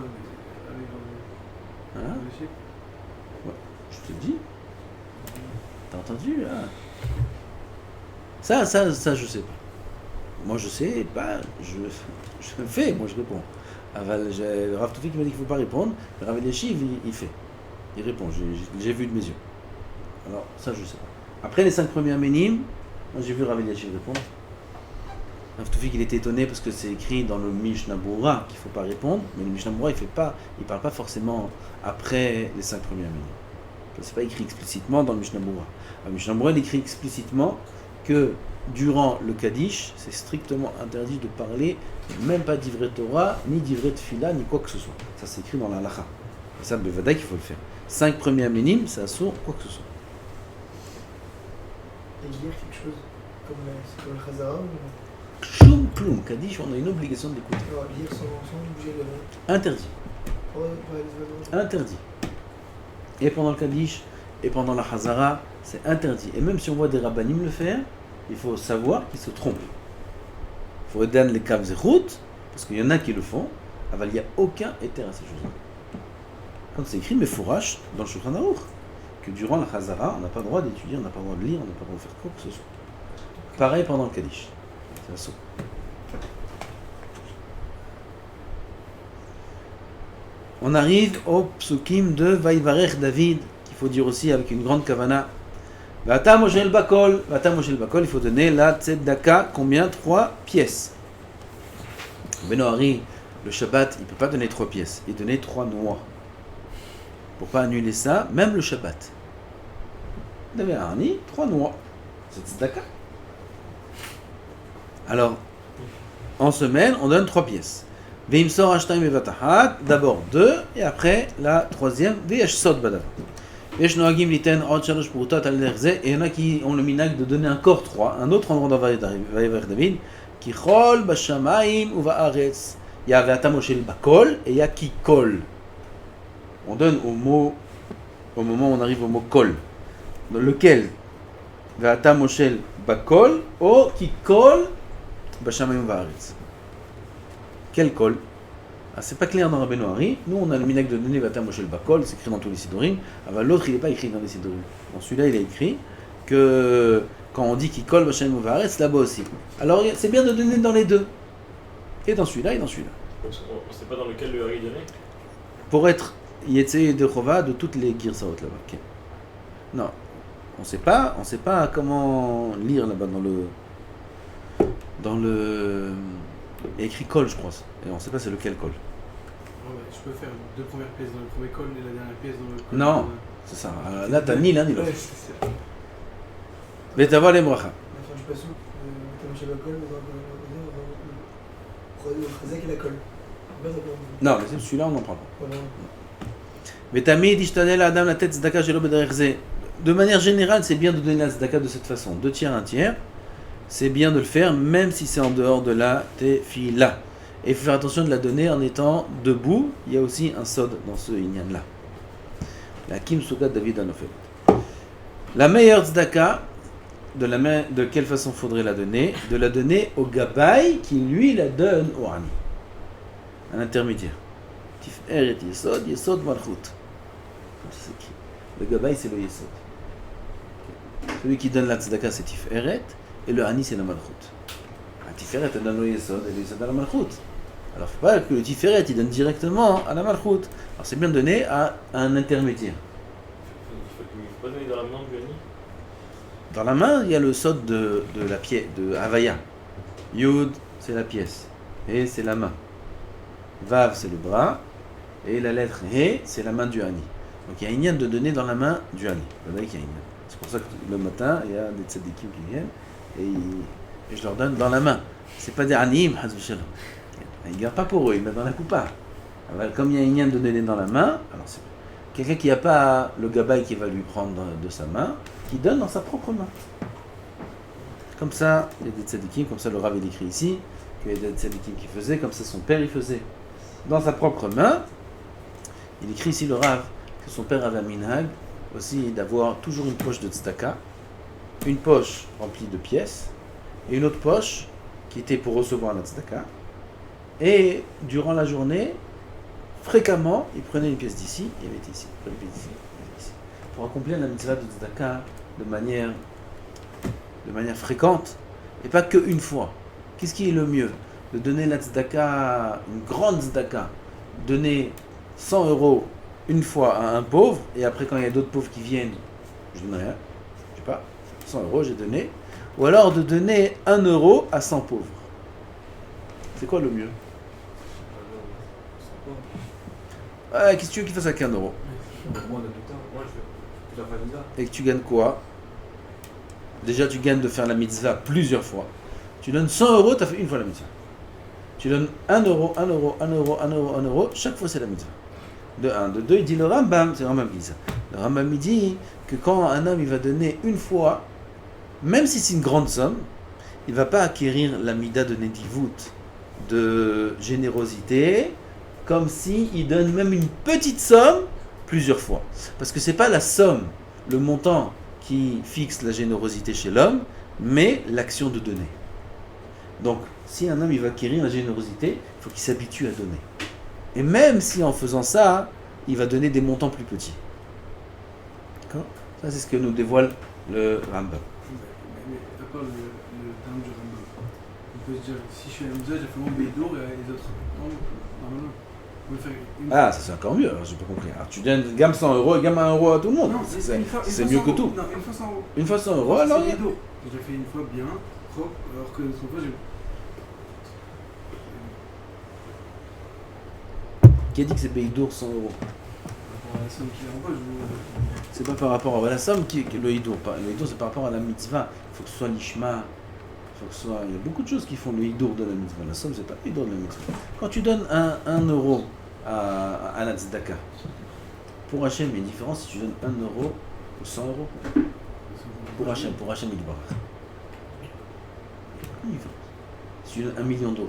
Speaker 1: Hein?
Speaker 3: Le chiffre.
Speaker 1: Je te dis. T'as entendu hein? Ça, je sais pas. Moi, je sais pas. Je fais, moi, je réponds. Le Rav Toufik m'a dit qu'il ne faut pas répondre. Le Rav Eliashiv, il fait. Il répond. J'ai vu de mes yeux. Alors, ça, je sais pas. Après les 5 premiers Aménim, moi, j'ai vu Rav Eliashiv répondre. Rav Toufik, il était étonné parce que c'est écrit dans le Mishnah Berurah qu'il ne faut pas répondre. Mais le Mishnah Berurah, il parle pas forcément après les 5 premiers Aménim. C'est pas écrit explicitement dans le Mishnah Berurah. Le Mishnah Berurah, il écrit explicitement que durant le Kaddish, c'est strictement interdit de parler, même pas d'ivret Torah, ni d'ivret Tfila, ni quoi que ce soit. Ça, c'est écrit dans la Halacha. Et ça, le Vadaï, qu'il faut le faire. 5 premiers Aménim, c'est assourd, quoi que ce soit.
Speaker 6: Et lire quelque chose c'est comme le Chazara ou
Speaker 1: Choum ploum, Kaddish, on a une obligation d'écouter.
Speaker 6: alors, lire sans bouger le.
Speaker 1: Interdit. Interdit. Et pendant le Kaddish, et pendant la Hazara, c'est interdit. Et même si on voit des rabbanim le faire, il faut savoir qu'ils se trompent. Il faut aider les kav zechut, parce qu'il y en a qui le font, il n'y a aucun éther à ces choses-là. Quand c'est écrit, mais fourrache dans le Shulchan Aruch, que durant la Hazara, on n'a pas le droit d'étudier, on n'a pas le droit de lire, on n'a pas le droit de faire quoi que ce soit. Pareil pendant le Kaddish. C'est assaut. On arrive au psukim de Vaïvarech David, qu'il faut dire aussi avec une grande kavana. Vata Moshel Bakol, il faut donner la tzedaka, combien? 3 pièces. Benoari, le Shabbat, il ne peut pas donner 3 pièces, il donnait 3 noix. Pour ne pas annuler ça, même le Shabbat. Vous avez un 3 noix. C'est tzedaka. Alors, en semaine, on donne 3 pièces. Veimsor Ashtaim et Vatahat, d'abord 2, et après la 3e, Ve'eshsod Badav. Et il y en a qui ont le minag de donner encore 3, un autre endroit dans Vaïvarech David, qui chol b'shamaim ou va'aretz. Il y a Ve'ata Moshel Bakol et il y a qui kol. On donne au moment où on arrive au mot kol. Dans lequel Ve'ata Moshel Bakol ou qui kol b'shamaim ou va'aretz. Quel kol? C'est pas clair dans Rabbeinu Hari. Nous, on a le minag de donner Vata Moshel Bakol, c'est écrit dans tous les Sidorim. L'autre, il n'est pas écrit dans les Sidorim. Dans celui-là, il est écrit que quand on dit qu'il colle Vachem ou Varetz, là-bas aussi. Alors, c'est bien de donner dans les deux. Et dans celui-là, et dans celui-là.
Speaker 2: Donc, on ne sait pas dans lequel le Hari est donné.
Speaker 1: Pour être Yetzé de Chova de toutes les Girsaot là-bas. Okay. Non, on sait pas comment lire là-bas dans le. Il y a écrit col, je crois. Et on ne sait pas c'est lequel col.
Speaker 3: Je peux faire 2 premières pièces dans le premier col et la dernière pièce dans le col.
Speaker 1: Non, c'est ça. Là, t'as ni l'un ni l'autre.
Speaker 6: Ouais, c'est ça.
Speaker 1: Mais t'as voir les bracha.
Speaker 6: La fin du passou, comme chez la colle, le Chazak et la colle.
Speaker 1: Non, mais celui-là, on n'en parle pas.
Speaker 6: Voilà.
Speaker 1: Mais Tamid ishtadel adam la tête tzedaka shelo b'derech zeh. De manière générale, c'est bien de donner la tzedaka de cette façon. 2 tiers, 1 tiers. C'est bien de le faire, même si c'est en dehors de la tefila. Et il faut faire attention de la donner en étant debout. Il y a aussi un sod dans ce inyan-là. La Kim Sugat David Anofel. La meilleure tzedaka, de quelle façon faudrait la donner? De la donner au gabay qui lui la donne au ani. Un intermédiaire. Tiferet Yesod, Yesod Malchut. Comme ça c'est écrit. Le gabay c'est le Yesod. Celui qui donne la tzedaka c'est Tiferet. Et le Hani, c'est la Malchut. La Tiferet, elle donne le Yesod, et le Yesod à la Malchut. Alors, il ne faut pas que le Tiferet, il donne directement à la Malchut. Alors, c'est bien de donner à un intermédiaire.
Speaker 2: Il ne faut pas donner dans la main du Hani.
Speaker 1: Dans la main, il y a le Sod de la pièce, de Havaya. Yud, c'est la pièce. He, c'est la main. Vav, c'est le bras. Et la lettre He, c'est la main du Hani. Donc, il y a une inyan de donner dans la main du Hani. C'est pour ça que le matin, il y a des tzadikim qui viennent. Et je leur donne dans la main. C'est pas des anim, ils ne gardent pas pour eux, ils mettent dans la coupa. Alors, comme il y a une de donner dans la main, alors c'est quelqu'un qui n'a pas le gabay qui va lui prendre de sa main, qui donne dans sa propre main. Comme ça, il y a des tzadikim, comme ça le Rav il écrit ici, qu'il y a des tzadikim qui faisaient, comme ça son père il faisait. Dans sa propre main, il écrit ici le Rav que son père avait un minhag aussi d'avoir toujours une poche de tzedaka. Une poche remplie de pièces et une autre poche qui était pour recevoir la tzedaka. Et durant la journée, fréquemment, il prenait une pièce d'ici, il mettait ici, il prenait une pièce d'ici, il mettait ici. Pour accomplir la mitzvah de tzedaka de manière fréquente, et pas qu'une fois. Qu'est-ce qui est le mieux? De donner la tzedaka, une grande tzedaka, donner 100 € une fois à un pauvre, et après quand il y a d'autres pauvres qui viennent, je donne rien, je sais pas, 100 € j'ai donné, ou alors de donner 1 € à 100 pauvres. C'est quoi le mieux? Qu'est-ce que tu veux qu'il fasse avec 1 €?
Speaker 2: Moi, on a tout le temps. Moi, je fais plusieurs fois mitzvah.
Speaker 1: Et que tu gagnes quoi? Déjà, tu gagnes de faire la mitzvah plusieurs fois. Tu donnes 100 €, tu as fait une fois la mitzvah. Tu donnes 1 €, 1 €, 1 €, 1 €, 1 €, chaque fois c'est la mitzvah. De 1, de 2, il dit le Rambam, c'est le Rambam qui dit ça. Le Rambam il dit que quand un homme il va donner une fois, même si c'est une grande somme, il ne va pas acquérir la mida de Nedivut, de générosité, comme s'il donne même une petite somme plusieurs fois. Parce que ce n'est pas la somme, le montant qui fixe la générosité chez l'homme, mais l'action de donner. Donc, si un homme il va acquérir la générosité, il faut qu'il s'habitue à donner. Et même si en faisant ça, il va donner des montants plus petits. D'accord? Ça, c'est ce que nous dévoile le Rambam.
Speaker 3: Mais à part le terme du Rambam, on peut se dire, si je suis à la mitzvah, j'ai fait mon bédour et les autres. Non. On peut faire une...
Speaker 1: Ah, ça c'est encore mieux, alors j'ai pas compris. Alors tu donnes gamme 100 € et gamme 1 € à tout le monde.
Speaker 3: Non,
Speaker 1: C'est mieux que tout.
Speaker 3: Non, une fois 100 €.
Speaker 1: Une fois 100 €, alors
Speaker 3: c'est bédour. J'ai fait une fois bien, propre, alors que l'autre fois, j'ai...
Speaker 1: Qui a dit que c'est Beidour 100 €?
Speaker 3: La somme qu'il envoie,
Speaker 1: C'est pas par rapport à la somme qui est le Hidour. Le Hidour, c'est par rapport à la mitzvah. Il faut que ce soit l'ishma. Il y a beaucoup de choses qui font le Hidour de la mitzvah. La somme, c'est pas le Hidour de la mitzvah. Quand tu donnes 1 € à la tzedaka, pour Hachem, il y a une différence si tu donnes 1 € ou 100 €. Pour Hachem, il barre. Aucune différence. Si tu donnes 1 million d'euros,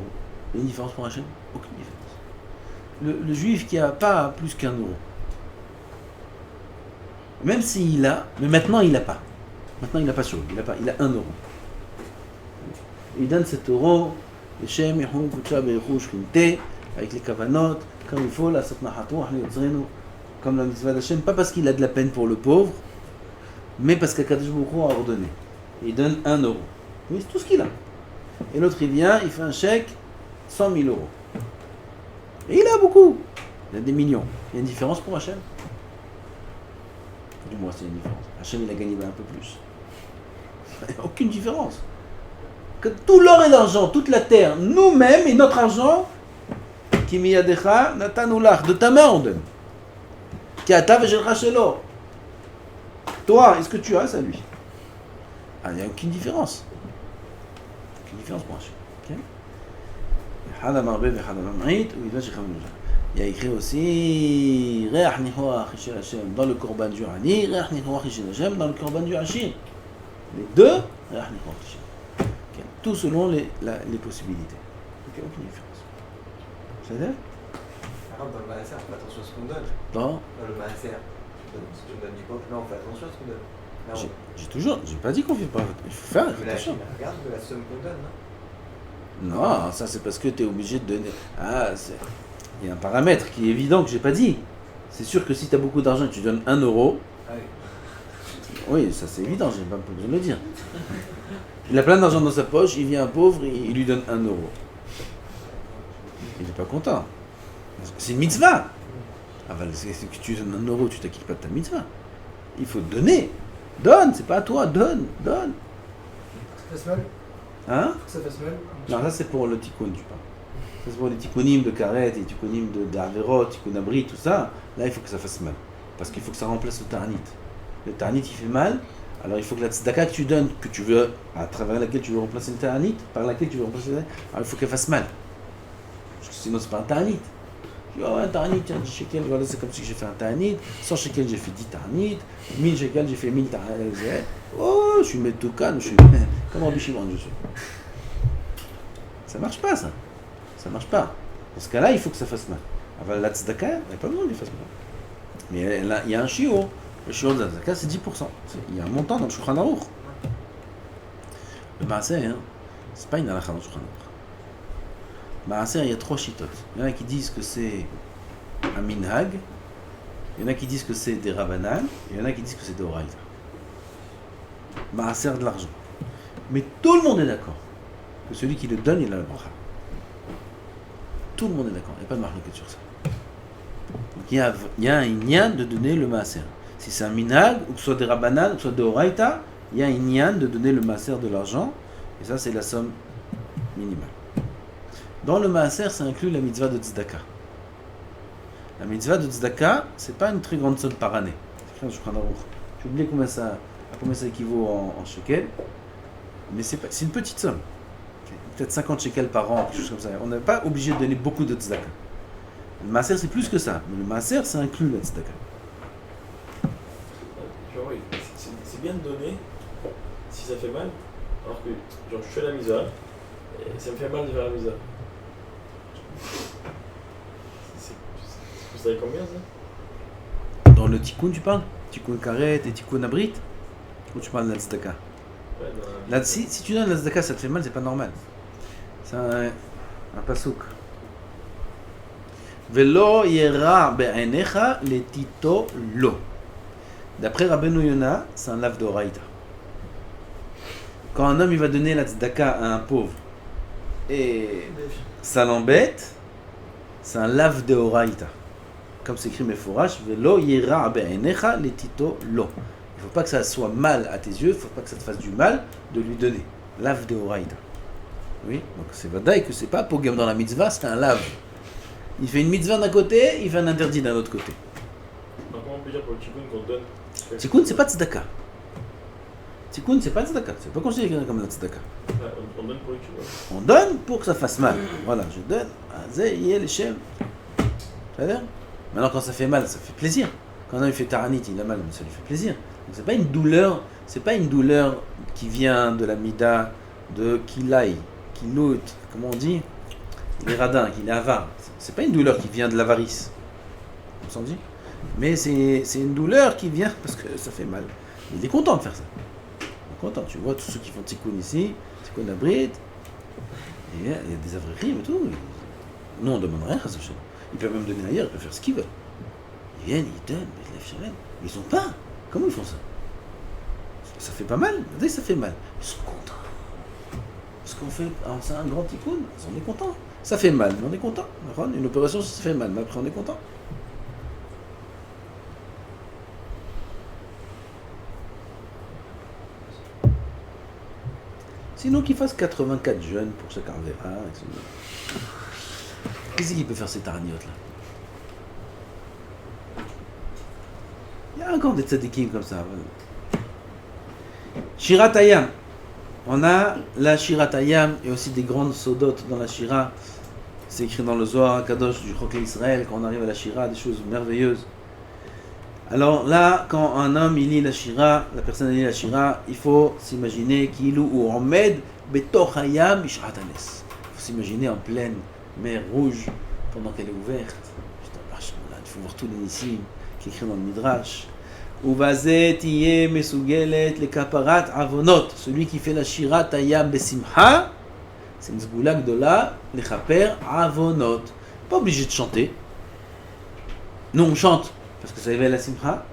Speaker 1: il y a une différence pour Hachem? Aucune différence. Le juif qui a pas plus qu'1 €. Même s'il a, mais maintenant il n'a pas. Maintenant il n'a pas sur lui, il a 1 €. Il donne 7 €, le Shem, Yehou, Kucha, Beyechou, Shkinte, avec les kavanot, comme il faut, la Satna Hatouah, comme la mitzvah d'Hachem, pas parce qu'il a de la peine pour le pauvre, mais parce qu'Akadosh Baruch Hu a ordonné. Il donne 1 €. Oui, c'est tout ce qu'il a. Et l'autre il vient, il fait un chèque, 100 000 €. Et il a beaucoup. Il a des millions. Il y a une différence pour Hachem? Dis-moi, c'est une différence. Hachem, il a gagné un peu plus. Il n'y a aucune différence. Que tout l'or et l'argent, toute la terre, nous-mêmes et notre argent, qui miyadecha natanulach, de ta main on donne. Qui ata vejelcha shelo. Toi, est-ce que tu as ça lui? Ah, il n'y a aucune différence. Aucune différence pour Hachem. Il y a écrit aussi dans le Korban du Hani, dans le Korban du Hachir. Les deux, tout selon les possibilités. Donc il n'y a aucune différence. C'est-à-dire?
Speaker 7: Par exemple, dans le Maaser, on fait attention à ce qu'on donne.
Speaker 1: Dans
Speaker 7: le Maaser, si tu me donnes du peuple, là, on fait attention à ce qu'on donne.
Speaker 1: J'ai pas dit qu'on fait pas. Il faut faire attention.
Speaker 7: Regarde de la somme qu'on donne, non?
Speaker 1: Non, ça c'est parce que tu es obligé de donner. Il y a un paramètre qui est évident que j'ai pas dit. C'est sûr que si tu as beaucoup d'argent et tu donnes 1 €, oui, ça c'est évident, j'ai pas besoin de le dire. Il a plein d'argent dans sa poche, il vient un pauvre, il lui donne 1 €. Il n'est pas content. C'est une mitzvah. C'est que tu donnes 1 €, tu t'acquittes pas de ta mitzvah. Il faut donner. Donne, c'est pas à toi, donne.
Speaker 6: Ça fasse mal?
Speaker 1: Hein?
Speaker 6: Ça fasse mal?
Speaker 1: Non, ça c'est pour le tikkun, tu parles. Ça c'est pour les tikkunim de karet, les tikkunim d'Averot, tikkun abri, tout ça. Là, il faut que ça fasse mal. Parce qu'il faut que ça remplace le ta'anit. Le ta'anit, il fait mal. Alors il faut que la tzedaka que tu donnes, que tu veux, à travers laquelle tu veux remplacer le ta'anit, par laquelle tu veux remplacer le ta'anit, alors il faut qu'elle fasse mal. Parce que sinon, c'est pas un ta'anit. Tu dis, oh, un ta'anit, tiens, 10 shekels, voilà, c'est comme si j'ai fait un ta'anit. 100 shekels, j'ai fait 10 ta'anit. 1000 shekels, j'ai fait 1000 ta'anit. Oh, je suis Metoukan, je suis. Comme Rabbi Shimon, je suis. Ça marche pas, ça. Ça marche pas. Dans ce cas-là, il faut que ça fasse mal. Alors, la tzedaka, il n'y a pas besoin qu'il fasse mal. Mais là, il y a un shiur. Le shiur de la tzedaka, c'est 10%. Il y a un montant dans le Shulchan Aruch. Le maaser, hein, c'est pas une halakha dans le Shulchan Aruch. Le maaser, il y a 3 shittot. Il y en a qui disent que c'est un minhag, il y en a qui disent que c'est des Rabbanan, il y en a qui disent que c'est des Oraïta. Maaser de l'argent. Mais tout le monde est d'accord que celui qui le donne, il a la bracha. Tout le monde est d'accord, il n'y a pas de marque sur ça. Donc il y a un inyan de donner le maaser. Si c'est un minhag, ou que ce soit des Rabbanan, ou que ce soit des Oraïta, il y a un inyan de donner le maaser de l'argent, et ça c'est la somme minimale. Dans le maaser, ça inclut la mitzvah de tzedaka. La mitzvah de tzedaka, c'est pas une très grande somme par année. J'ai oublié combien ça équivaut en shekel, mais c'est une petite somme. Peut-être 50 shekels par an, quelque chose comme ça. On n'est pas obligé de donner beaucoup de tzedaka. Le maaser, c'est plus que ça, mais le maaser, ça inclut la tzedaka.
Speaker 2: Genre, oui, c'est bien de donner si ça fait mal, alors que genre, je fais la misa et ça me fait mal de faire la misa. Vous savez combien ça?
Speaker 1: Dans le tikkun, tu parles? Tikkun karet et tikkun abrit? Ou tu parles de la tzedaka?
Speaker 2: Ouais,
Speaker 1: Là, si tu donnes la tzedaka, ça te fait mal, c'est pas normal. C'est un pasouk. Velo yera be'enecha letito lo. D'après Rabbeinu Yona, c'est un lave d'oraïta. Quand un homme il va donner la tzedaka à un pauvre et ça l'embête, c'est un lave d'oraïta. Comme c'est écrit Mefourash, Velo yera be'enecha letito lo. Il ne faut pas que ça soit mal à tes yeux, il ne faut pas que ça te fasse du mal de lui donner. Lave d'oraïta. Oui, donc c'est vadaï que c'est pas pogam dans la mitzvah, c'est un lave. Il fait une mitzvah d'un côté, il fait un interdit d'un autre côté.
Speaker 2: Alors, comment on peut dire pour le tikkun qu'on donne?
Speaker 1: Tikkun, c'est pas tzedaka. Tikkun, c'est pas tzedaka. C'est pas considéré comme la tzedaka.
Speaker 2: Ouais, on donne pour le tikkun.
Speaker 1: On donne pour que ça fasse mal. Voilà, je donne. Zé, Shem. Ça veut dire? Maintenant, quand ça fait mal, ça fait plaisir. Quand un homme fait taranit, il a mal, mais ça lui fait plaisir. Donc, c'est pas une douleur qui vient de la mida de Kilaï, Kilout, comment on dit? Il est radin, qu'il est avare. C'est pas une douleur qui vient de l'avarice. On s'en dit? Mais c'est une douleur qui vient parce que ça fait mal. Il est content de faire ça. Il est content. Tu vois tous ceux qui font tikkun ici, tikkun abrit, il y a des avririm et tout. Nous on demande rien, ils peuvent même donner ailleurs, ils peuvent faire ce qu'ils veulent. Ils viennent, ils donnent, ils lèvent Shalem. Mais ils ont pas. Comment ils font ça? Ça fait pas mal. Regardez, ça fait mal. Ils sont contents. Parce qu'on fait c'est un grand tikkun, on est content. Ça fait mal, mais on est content. Une opération, ça fait mal, mais après on est content. Sinon qu'il fasse 84 jeunes pour chaque arvéra. Qu'est-ce qu'il peut faire ces tarniotes là? Il y a encore des tzadikim comme ça. Shirat Hayam. On a la Shirat Hayam et aussi des grandes sodotes dans la Shira. C'est écrit dans le Zohar Kadosh du Chokle Israël, quand on arrive à la Shira, des choses merveilleuses. Alors là, quand un homme il lit la Shira, la personne lit la Shira, il faut s'imaginer qu'il ou Omed Betoch Hayam Bishrat Hanes. Il faut s'imaginer en pleine mer rouge pendant qu'elle est ouverte. Il faut voir tous les nissim qui est écrit dans le Midrash. Uvazet tiye mesugelet le kaparat avonot. Celui qui fait la Shirat Hayam besimha, c'est une zgoula gdola le chaper avonot. Pas obligé de chanter. Nous on chante parce que ça éveille la simcha.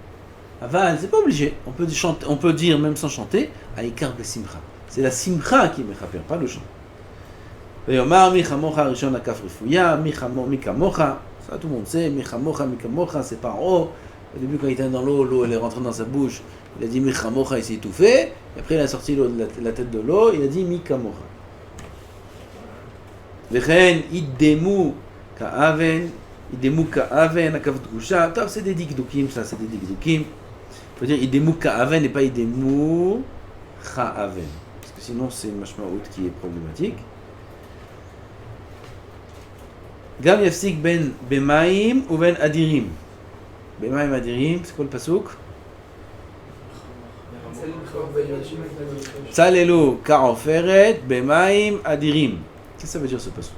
Speaker 1: Aval, c'est pas obligé. On peut chanter, on peut dire même sans chanter, aïkar besimcha. C'est la simcha qui est mechaper, pas le chant. Veyomar michamocha rishon akaf refuya, mikamocha. Ça tout le monde sait, michamocha, c'est par haut. Au début, quand il était dans l'eau elle est rentrée dans sa bouche. Il a dit Michamocha, il s'est étouffé. Et après, il a sorti la tête de l'eau. Il a dit Mikamocha. Vechen, idemu ka'aven, akav drusha. Top, c'est des dikdukim, ça, c'est des dikdukim. Il faut dire idemu ka'aven et pas idemu cha'aven. Parce que sinon, c'est une mashma'out qui est problématique. Gam yafsik ben bemaim ou ben adirim. Bemaim adirim, c'est quoi le pasouk? Tzalelu ka'oferet bemaim adirim. Qu'est-ce que ça veut dire ce pasouk?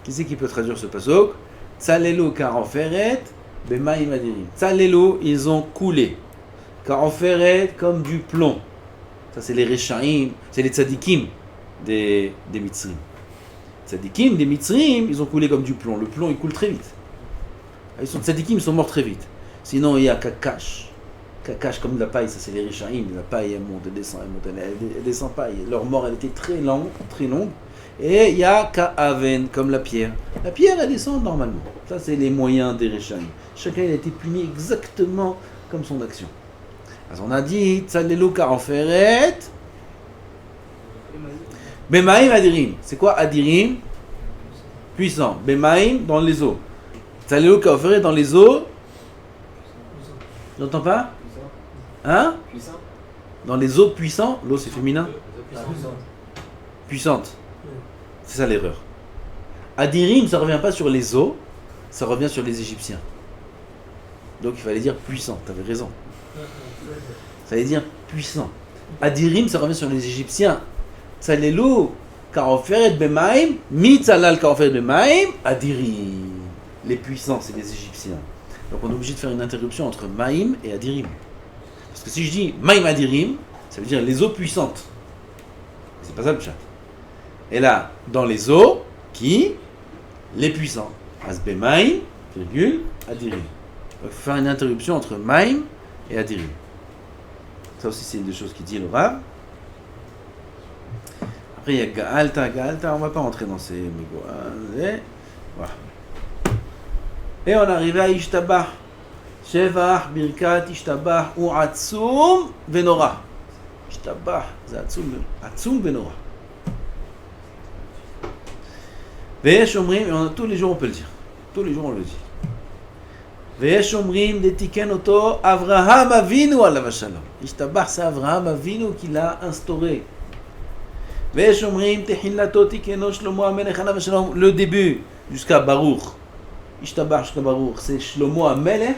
Speaker 1: Qui c'est qui peut traduire ce pasouk? Tzalelu ka'oferet bemaim adirim. Tzalelu, ils ont coulé. Ka'oferet, comme du plomb. Ça c'est les reshaim, c'est les tzadikim des Mitzrim. tzadikim, les mitzrim, ils ont coulé comme du plomb. Le plomb, il coule très vite. Ils sont tzadikim, ils sont morts très vite. Sinon, il y a Kakash. Kakash comme de la paille, ça c'est les Rishaïm. La paille, elle monte, elle descend, elle descend pas. Leur mort, elle était très longue, très longue. Et il y a Ka'aven, comme la pierre. La pierre, elle descend normalement. Ça, c'est les moyens des Rishaïm. Chacun, il a été puni exactement comme son action. Alors, on a dit, Tzalelu Ka'oferet, Bemaim Adirim. C'est quoi Adirim? Puissant. Bemaim, dans les eaux. Tzalelu Ka'oferet, dans les eaux. J'entends pas? Hein?
Speaker 7: Puissant.
Speaker 1: Dans les eaux puissants, l'eau c'est féminin? Puissante. C'est ça l'erreur. Adirim, ça revient pas sur les eaux, ça revient sur les Égyptiens. Donc il fallait dire puissant, t'avais raison. Ça veut dire puissant. Adirim, ça revient sur les Égyptiens. Tzalelu Ka'oferet Bemaim, Mitzalal Ka'oferet Bemaim, Adirim. Les puissants, c'est les Égyptiens. Donc on est obligé de faire une interruption entre Maïm et Adirim. Parce que si je dis Maïm Adirim, ça veut dire les eaux puissantes. C'est pas ça le chat. Et là, dans les eaux, qui? Les puissants. Asbe Maïm, virgule, Adirim. Donc il faut faire une interruption entre Maïm et Adirim. Ça aussi c'est une des choses qui dit le Rav. Après il y a Gaalta, on va pas rentrer dans ces mégots. Voilà. Et on arrive à Ishtabah. Shevach, Birkat, Ishtabah, ou Atzum, Venora. Ishtabah, c'est Atzum, Venora. Veyesh Omrim, et tous les jours on peut le dire. Tous les jours on le dit. Veyesh Omrim, Detiken Oto, Avraham Avinu, alav shalom. Ishtabah, c'est Avraham Avinu qui l'a instauré. Veyesh Omrim, Tehillato, Tikeno, Shlomo, Amelech, alav shalom. Le début, jusqu'à Baruch. Ishtabah jusqu'à Baruch, c'est Shlomo HaMelech,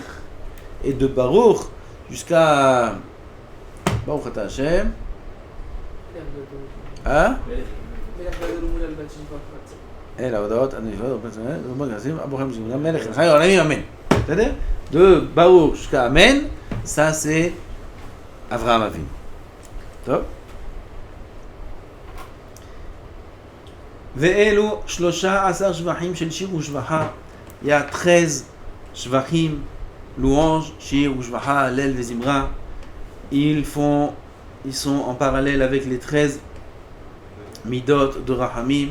Speaker 1: et de Baruch jusqu'à Baruch Ata Hashem. Hein? Et la Odaot, Amen. C'est-à-dire, de Baruch jusqu'à Amen, ça c'est Avraham Avinu. Top. Ve'elu 13 shvachim shel shir u'shvacha. Il y a 13 shvachim, louanges, shir u'shvacha, Hallel vezimra. Ils sont en parallèle avec les 13 midot de Rahamim.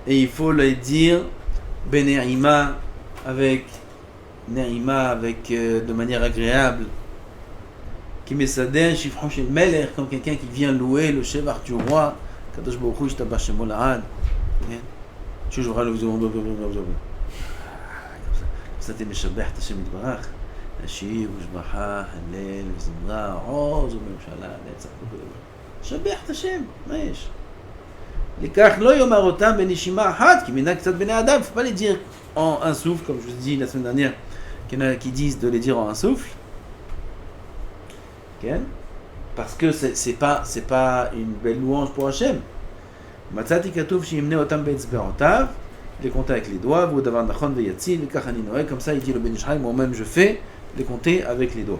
Speaker 1: Et il faut les dire Bene'ima, avec de manière agréable. Qui mesader shifron shel melech, comme quelqu'un qui vient louer le shevach du roi. Kadosh Baruch Hu yishtabach shemo la'ad. Shuvra le vizimra. Ça t'es meshabeh Hashem yitbarach. Shir u'shvacha, Hallel וזמרה, עוז וממשלה, נצח וכו'. שבח את השם, מה יש? לכך לא יאמר אותם בנשימה אחת, כי מנהג קצת בני אדם, il ne faut pas les dire en un souffle, comme je vous ai dit la semaine dernière, qu'il y en a qui disent de les dire en un souffle. Okay? Parce que c'est pas une belle louange pour Hashem. מצאתי כתוב שימנה אותם באצבעותיו, les compter avec les doigts, vous devant nachon veyatzil, וכך אני נוהג, comme ça il dit le Ben Ish Chai, moi-même je fais les compter avec les doigts.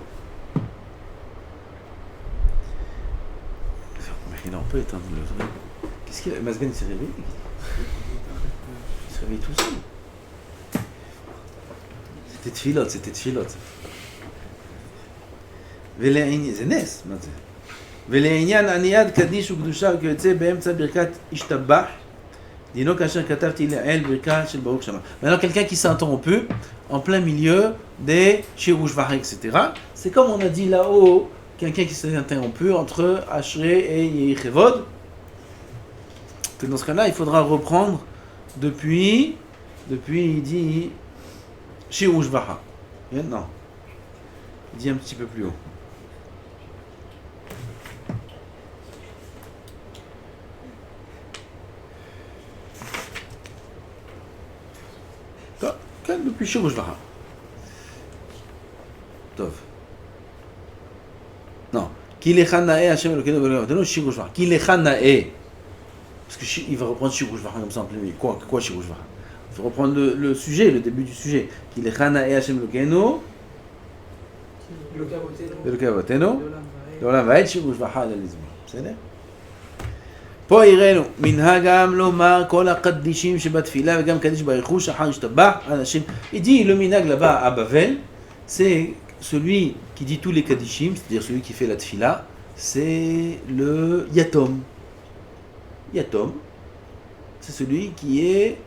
Speaker 1: Mais il a un peu éteint le vrai. Qu'est-ce qu'il a? Masben s'est réveillé? Il se réveille tout seul. C'était tfilote. זה נס, מה זה? ולעניין עניית קדיש וקדושה וכיוצא באמצע ברכת השתבח, דינו כאשר כתבתי לאל ברכת של ברוך שמה. Maintenant, quelqu'un qui s'est interrompu en plein milieu des shir u'shvach, etc. C'est comme on a dit là-haut, quelqu'un qui s'est interrompu entre Ashrei et Yechevod, que dans ce cas-là, il faudra reprendre depuis il dit shir u'shvach. Non. Il dit un petit peu plus haut. depuis shir u'shvacha. טוב. Non. Ki lecha na'e Hashem Elokeinu v'Elokeinu shir u'shvacha. Ki lecha na'e. Parce qu'il va reprendre shir u'shvacha comme ça en plein milieu. Quoi shir u'shvacha? Il faut reprendre le sujet, le début du sujet. Ki lecha na'e Hashem Elokeinu v'Elokeinu לעולם ועד shir u'shvacha על המזמור. בסדר? פה הראינו, מנהג העם לומר כל הקדישים שבתפילה וגם קדיש ברכוש אחר השתבח אנשים. Il dit le minhag là-bas à Bavel, c'est celui qui dit tous les kadishim, c'est-à-dire celui qui fait la tfila, c'est le yatom. Yatom, c'est celui qui est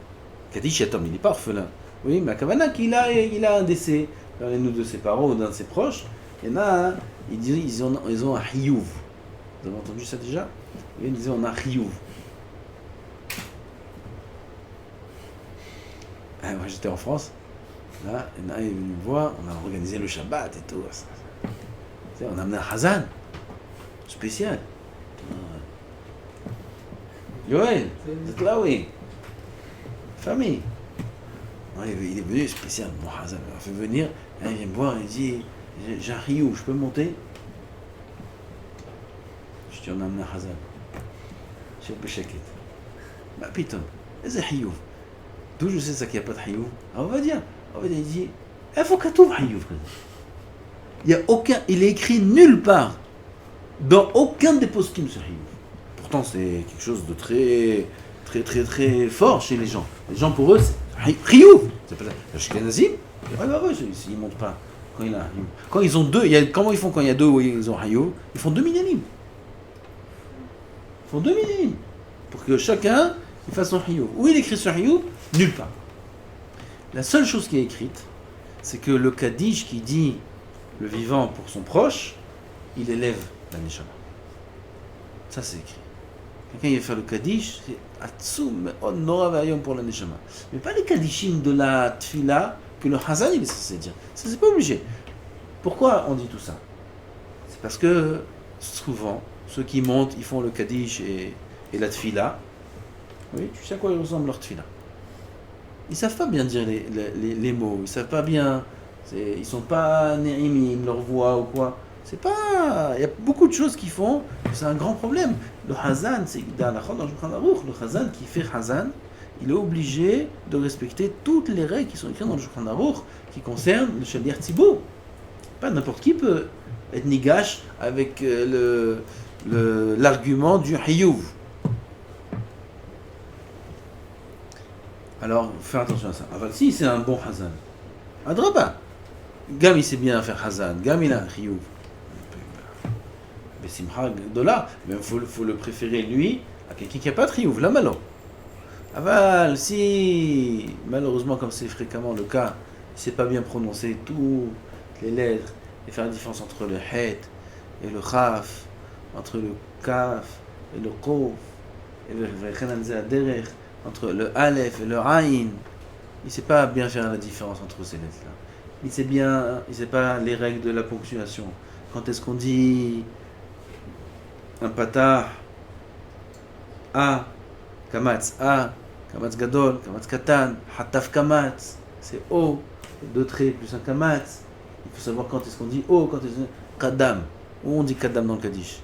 Speaker 1: kadish yatom, il n'est pas orphelin. Oui, mais à Kavana qu'il a un décès dans les nous de ses parents ou d'un de ses proches. Il y en a un, ils ont un hiyuv. Vous avez entendu ça déjà? Ils disaient on a hiyuv. Ah, moi j'étais en France. Là, il y en a un est venu me voir, on a organisé le Shabbat et tout. On a amené un Hazan spécial. Yoel, vous êtes là, oui. Famille. Il est venu spécial, mon Hazan. Il m'a fait venir, il vient me voir, il dit j'ai un hiyuv, je peux monter? Je dis on a amené un Hazan. Je suis un peu shaket. Bah putain, c'est un hiyuv. D'où je sais ça qu'il n'y a pas de hiyuv? On va dire. Il dit, il faut qu'à tout hiyuv. Il y a aucun, il est écrit nulle part, dans aucun des poskim sur hiyuv. Pourtant c'est quelque chose de très fort chez les gens. Les gens pour eux c'est hiyuv. C'est pas ça. Le Ashkenazim, ils montent pas quand il a un hiyuv. Quand ils ont deux, comment ils font quand il y a deux où ils ont hiyuv? Ils font 2 minyanim. Ils font 2 minyanim pour que chacun il fasse son hiyuv. Où il écrit sur hiyuv? Nulle part. La seule chose qui est écrite, c'est que le Kaddish qui dit le vivant pour son proche, il élève la Neshama. Ça c'est écrit. Quelqu'un il va faire le Kaddish, c'est Atsum, Nora Vayom pour la Neshama. Mais pas les Kaddishim de la Tfila que le Hazan il est censé dire. Ça c'est pas obligé. Pourquoi on dit tout ça? C'est parce que souvent, ceux qui montent, ils font le Kaddish et la Tfila. Oui, tu sais à quoi ils ressemblent leur Tfila? Ils savent pas bien dire les mots, ils savent pas bien, ils sont pas ne'imim, leur voix ou quoi. C'est pas, il y a beaucoup de choses qui font, c'est un grand problème. Le Hazan, c'est dans le Shulchan Aruch, le Hazan qui fait Hazan, il est obligé de respecter toutes les règles qui sont écrites dans le Shulchan Aruch qui concernent le Shaliach Tzibur. Pas n'importe qui peut être nigash avec l'argument du hiyuv. Alors, fais attention à ça. Enfin, si c'est un bon Hazan, Adraba. Gam il sait bien faire Hazan, Gam il a un Chiyuv. Mais Simcha Gdola, mais il faut le préférer lui à quelqu'un qui n'a pas de Chiyuv, là malo. Aval, si malheureusement, comme c'est fréquemment le cas, il ne sait pas bien prononcer toutes les lettres et faire la différence entre le Het et le Chaf, entre le Kaf et le Kof, et le Vechenal Zeh entre le Aleph et le Aïn, il ne sait pas bien faire la différence entre ces lettres-là. Il ne sait pas les règles de la ponctuation. Quand est-ce qu'on dit un patah, A, Kamatz Gadol, Kamatz Katan, Hataf Kamatz, c'est O, 2 traits plus un Kamatz. Il faut savoir quand est-ce qu'on dit O, quand est-ce qu'on dit Kadam. Où on dit Kadam dans le Kaddish?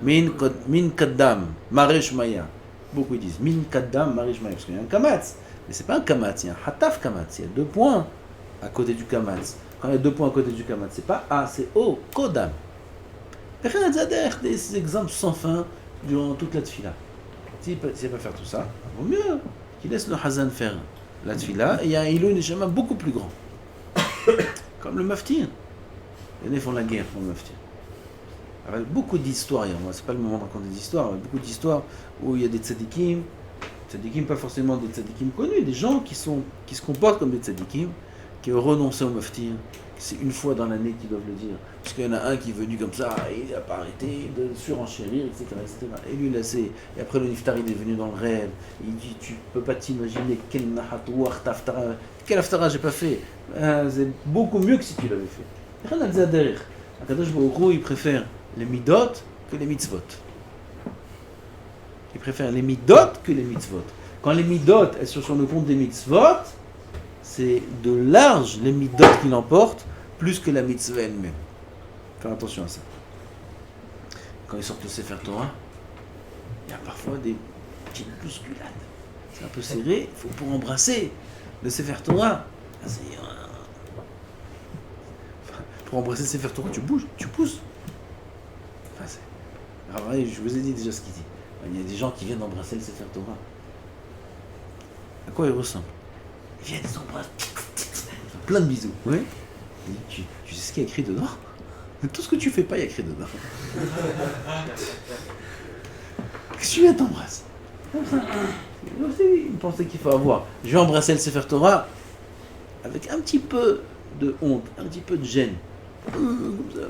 Speaker 1: Min Kadam, Maresh Maya. Beaucoup disent Min Kaddam Marish Maya, parce qu'il y a un Kamatz. Mais c'est pas un Kamatz, il y a un Hataf Kamatz. Il y a 2 points à côté du Kamatz. Quand il y a 2 points à côté du Kamatz, c'est pas A, c'est O, Kodam. Des exemples sans fin durant toute la Tfila. S'il ne sait pas faire tout ça, il vaut mieux qu'il laisse le Hazan faire la Tfila. Et il y a un Ilou Neshama beaucoup plus grand. Comme le Maftir. Les nez font la guerre pour le Maftir. Avec beaucoup d'histoires, moi c'est pas le moment de raconter des histoires, avec beaucoup d'histoires où il y a des tzadikim, pas forcément des tzadikim connus, des gens qui se comportent comme des tzadikim, qui ont renoncé au maftir, c'est une fois dans l'année qu'ils doivent le dire, parce qu'il y en a un qui est venu comme ça, et il n'a pas arrêté de surenchérir, etc., etc. Et lui là c'est, et après le niftar il est venu dans le rêve, il dit tu peux pas t'imaginer quel nahatouach taftara, quel aftara j'ai pas fait, c'est beaucoup mieux que si tu l'avais fait. Rien à dire derrière. Akadosh Baruch Hu, il préfère les midot que les mitzvot. Il préfère les midot que les mitzvot. Quand les midot elles sont sur le compte des mitzvot, c'est de large les midot qui l'emportent plus que la mitzvah elle-même. Faire attention à ça. Quand ils sortent le Sefer Torah, il y a parfois des petites bousculades. C'est un peu serré, il faut pour embrasser le Sefer Torah. Pour embrasser le Sefer Torah, tu bouges, tu pousses. Je vous ai dit déjà ce qu'il dit. Il y a des gens qui viennent embrasser le Sefer Torah. À quoi ils ressemblent? Ils viennent, ils s'embrassent. Plein de bisous. Oui. Tu sais ce qu'il y a écrit dedans? Tout ce que tu fais pas, il y a écrit dedans. Qu'est-ce que tu viens t'embrasser? Ils pensaient qu'il faut avoir. Je vais embrasser le Sefer Torah avec un petit peu de honte, un petit peu de gêne. Comme ça.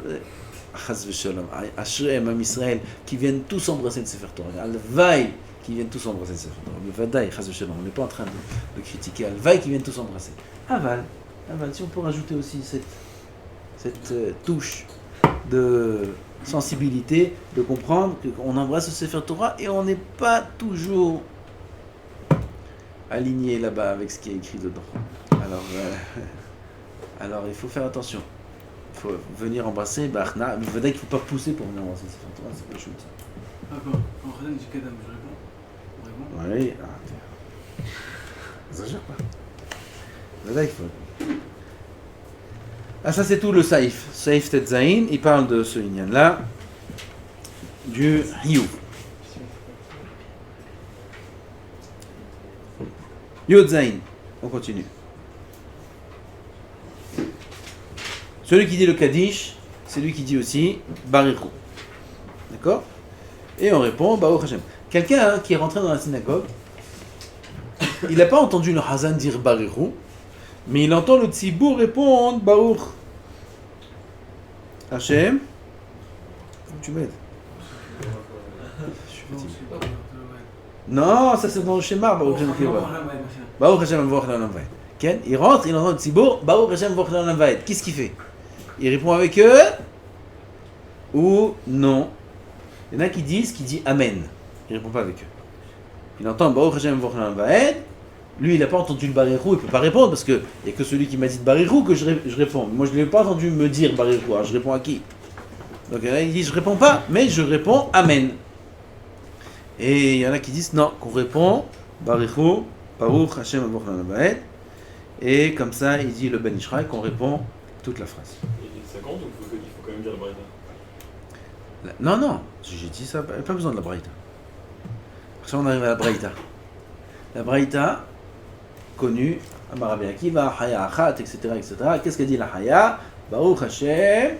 Speaker 1: Chas v'shalom. Ashrei Am Israël qui viennent tous embrasser le Sefer Torah. Al-Vaï qui viennent tous embrasser le Sefer Torah. Le Vadaï, Chas v'shalom. On n'est pas en train de critiquer Al-Vaï qui viennent tous embrasser. Aval, si on peut rajouter aussi cette touche de sensibilité, de comprendre qu'on embrasse le Sefer Torah et on n'est pas toujours aligné là-bas avec ce qui est écrit dedans. Alors il faut faire attention. Il faut venir embrasser, il faut pas pousser pour venir embrasser le Sefer Torah, c'est pas chouette.
Speaker 3: Ah, quand Khadan dit Kadam, je réponds. On répond.
Speaker 1: Oui, exagère pas. Là, il faut. Ah, ça c'est tout le Saïf. Saïf Tetzaïn, il parle de ce Inyan-là, du Hiyuv. Yodzaïn, on continue. Celui qui dit le Kaddish, c'est lui qui dit aussi Barichu. D'accord? Et on répond Baruch Hashem. Quelqu'un qui est rentré dans la synagogue, il n'a pas entendu le Hazan dire Barichu, mais il entend le Tzibour répondre Baruch Hashem. Tu m'aides? Je suis fatigué. Non, ça c'est dans le schéma, Baruch Hashem Kiva. Baruch Hashem V'Och L'Olam Va'ed. Ken, il rentre, il entend le Tzibour, Baruch Hashem V'Och L'Olam Va'ed. Qu'est-ce qu'il fait? Il répond avec eux ou non? Il y en a qui disent Amen. Il ne répond pas avec eux. Il entend Baruch Hashem V'Och L'Olam Va'ed. Lui, il n'a pas entendu le Barichou, il ne peut pas répondre parce qu'il n'y a que celui qui m'a dit Barichou que je réponds. Moi, je ne l'ai pas entendu me dire Barichou, alors je réponds à qui? Donc, il y en a qui disent je ne réponds pas, mais je réponds Amen. Et il y en a qui disent non, qu'on répond Barichou, Baruch Hashem V'Och L'Olam Va'ed. Et comme ça, il dit le Ben Ishraï qu'on répond toute la phrase.
Speaker 2: Et ça compte ou il faut quand même dire le Braïta?
Speaker 1: Non, j'ai dit ça, pas besoin de la Braïta. Après on arrive à la Braïta. La Braïta, connue, Amar Rabbi Akiva, Haya Achat, etc. Qu'est-ce qu'elle dit la Haya? Baruch Hashem,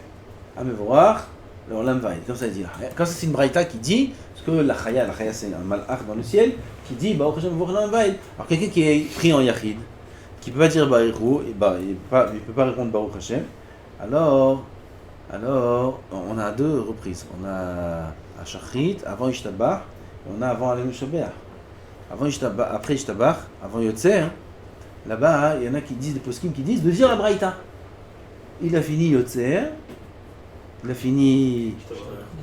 Speaker 1: Amevorach, L'Olam Va'ed. Comme ça elle dit la Haya. Quand c'est une Braïta qui dit, parce que la Haya c'est un malach dans le ciel, qui dit Baruch Hashem, Amevorach, L'Olam Va'ed. Alors quelqu'un qui est pris en Yachid, qui ne peut pas dire Barichou, il ne peut pas répondre Baruch Hashem, alors on a deux reprises. On a à Shachrit, avant Ishtabach, et on a avant Alenu Shabbat. Avant Ishtabach, après Ishtabach, avant Yotzer, là-bas, il y en a qui disent, des poskim qui disent de dire la Braïta. Il a fini Yotzer, il a fini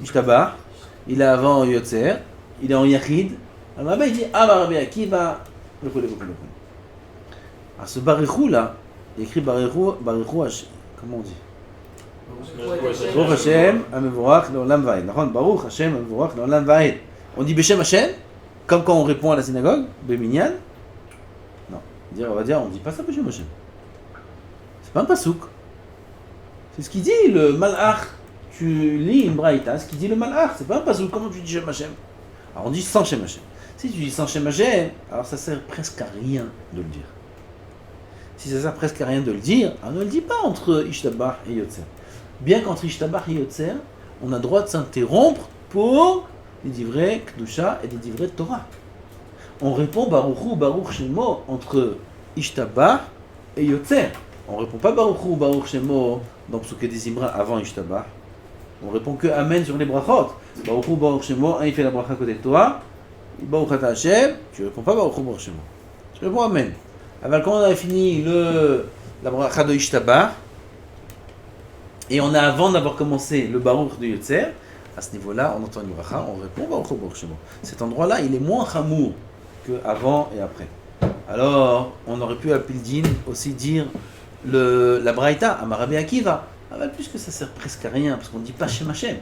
Speaker 1: Ishtabach, il est avant Yotzer, il est en Yachid, alors là-bas il dit Amar Rabbi Akiva, le. Alors ce Barichou là, il écrit Barichou, comment on dit? Baruch Hashem, Amevorach, L'Olam Va'ed. Baruch Hashem, Amevorach, L'Olam Va'ed. On dit Beshem Hashem, comme quand on répond à la synagogue, Beminyan. Non, on va dire, on dit pas ça Beshem Hashem. C'est pas un pasouk. C'est ce qu'il dit le malach. Tu lis une braïta, ce qu'il dit le malach, c'est pas un pasouk. Comment tu dis Shem Hashem? Alors on dit sans Shem Hashem. Si tu dis sans Shem Hashem, alors ça sert presque à rien de le dire. Si ça sert presque à rien de le dire, alors ne le dis pas entre Ishtabach et Yotzer. Bien qu'entre Ishtabach et Yotzer, on a droit de s'interrompre pour des divrei Kedusha et des divrei Torah. On répond Baruchou, Baruch Shemo entre Ishtabach et Yotzer. On répond pas Baruchou, Baruch Shemo dans Psuké des Imra avant Ishtabach. On répond que Amen sur les brachot. Baruchou, Baruch Shemo, un il fait la bracha à côté de toi. Baruch Ata Hashem, tu réponds pas Baruchou, Baruch Shemo. Tu réponds Amen. Alors quand on a fini la bracha de Ishtabach, et on a avant d'avoir commencé le Baruch de Yotzer, à ce niveau-là, on entend une bracha, on répond Baruch Baruch Shemo. Cet endroit-là, il est moins chamour que avant et après. Alors, on aurait pu à Pildin aussi dire la Braïta, Amar Rabbi Akiva. Ah ben, puisque ça sert presque à rien, parce qu'on ne dit pas Shem Hashem.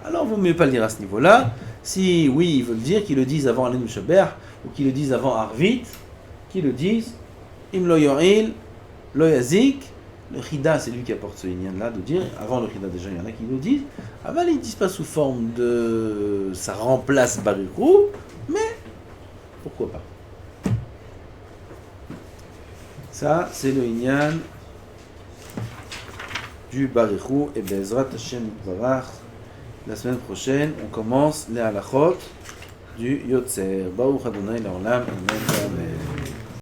Speaker 1: Alors, il vaut mieux pas le dire à ce niveau-là. Si, oui, ils veulent dire qu'ils le disent avant Alenu Shabbat, ou qu'ils le disent avant Arvit, qu'ils le disent Im lo yo'il, lo yazik. Le Chida, c'est lui qui apporte ce lien-là de dire, avant le Chida déjà, il y en a qui le disent, Aval, ils disent pas sous forme de ça remplace Barichou, mais pourquoi pas. Ça, c'est le Inyan du Barichou et Bezrat Hashem Barach. La semaine prochaine, on commence les halachot du Yotzer. Baruch Adonai Leolam. Amen.